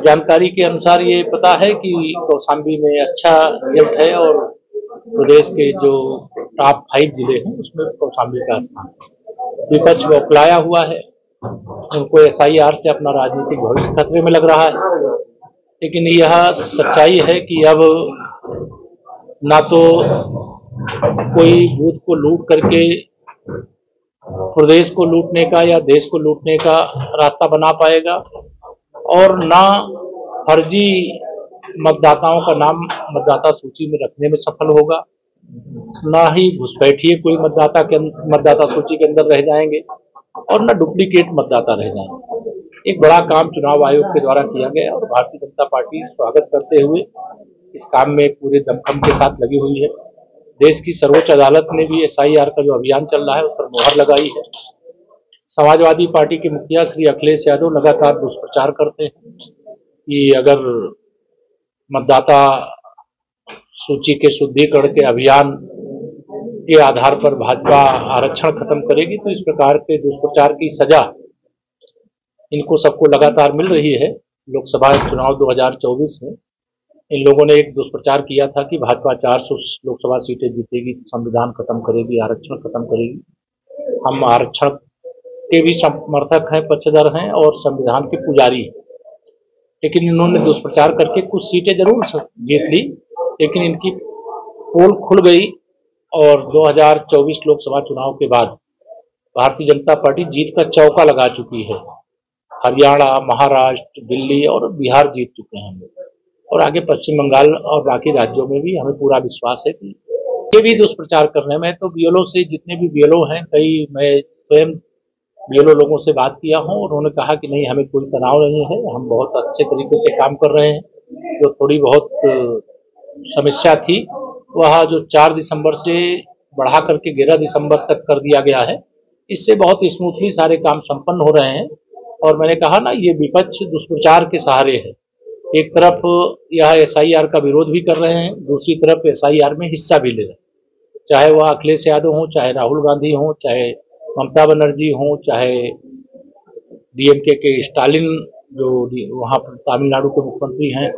जानकारी के अनुसार ये पता है कि कौशाम्बी में अच्छा रिजल्ट है और प्रदेश के जो टॉप 5 जिले हैं उसमें कौशाम्बी का स्थान है। विपक्ष बौखलाया हुआ है, उनको एसआईआर से अपना राजनीतिक भविष्य खतरे में लग रहा है। लेकिन यह सच्चाई है कि अब ना तो कोई बूथ को लूट करके प्रदेश को लूटने का या देश को लूटने का रास्ता बना पाएगा और ना फर्जी मतदाताओं का नाम मतदाता सूची में रखने में सफल होगा, ना ही घुसपैठिए कोई मतदाता सूची के अंदर रह जाएंगे और न डुप्लीकेट मतदाता रह जाएंगे। एक बड़ा काम चुनाव आयोग के द्वारा किया गया और भारतीय जनता पार्टी स्वागत करते हुए इस काम में पूरे दमखम के साथ लगी हुई है। देश की सर्वोच्च अदालत ने भी एसआईआर का जो अभियान चल रहा है उस पर मुहर लगाई है। समाजवादी पार्टी के मुखिया श्री अखिलेश यादव लगातार दुष्प्रचार करते हैं कि अगर मतदाता सूची के शुद्धिकरण के अभियान के आधार पर भाजपा आरक्षण खत्म करेगी तो इस प्रकार के दुष्प्रचार की सजा इनको सबको लगातार मिल रही है। लोकसभा चुनाव 2024 में इन लोगों ने एक दुष्प्रचार किया था कि भाजपा 400 लोकसभा सीटें जीतेगी, संविधान खत्म करेगी, आरक्षण खत्म करेगी। हम आरक्षण के भी समर्थक हैं, पक्षधर हैं और संविधान के पुजारी हैं। लेकिन इन्होंने दुष्प्रचार करके कुछ सीटें जरूर जीत ली, लेकिन इनकी पोल खुल गई और 2024 लोकसभा चुनाव के बाद भारतीय जनता पार्टी जीत का चौका लगा चुकी है। हरियाणा, महाराष्ट्र, दिल्ली और बिहार जीत चुके हैं और आगे पश्चिम बंगाल और बाकी राज्यों में भी हमें पूरा विश्वास है कि ये भी दुष्प्रचार करने में। तो बीएलओ से जितने भी बीएलओ हैं, कई मैं स्वयं बीएलओ लोगों से बात किया हूं, उन्होंने कहा कि नहीं, हमें कोई तनाव नहीं है, हम बहुत अच्छे तरीके से काम कर रहे हैं। जो थोड़ी बहुत समस्या थी वह जो 4 दिसंबर से बढ़ा करके 11 दिसंबर तक कर दिया गया है, इससे बहुत स्मूथली सारे काम संपन्न हो रहे हैं। और मैंने कहा ना, ये विपक्ष दुष्प्रचार के सहारे है। एक तरफ यह एसआईआर का विरोध भी कर रहे हैं, दूसरी तरफ एसआईआर में हिस्सा भी ले रहे हैं। चाहे वह अखिलेश यादव हो, चाहे राहुल गांधी हो, चाहे ममता बनर्जी हो, चाहे डीएमके के स्टालिन जो वहाँ पर तमिलनाडु के मुख्यमंत्री हैं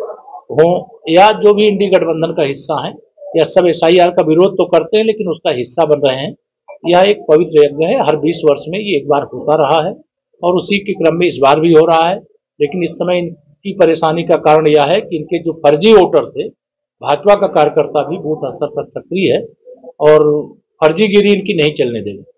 हो, या जो भी इंडी गठबंधन का हिस्सा है, यह सब एसआईआर का विरोध तो करते हैं लेकिन उसका हिस्सा बन रहे हैं। यह एक पवित्र यज्ञ है, हर 20 वर्ष में ये एक बार होता रहा है और उसी के क्रम में इस बार भी हो रहा है। लेकिन इस समय इनकी परेशानी का कारण यह है कि इनके जो फर्जी वोटर थे, भाजपा का कार्यकर्ता भी बूथ स्तर तक सक्रिय है और फर्जीगिरी इनकी नहीं चलने देंगे।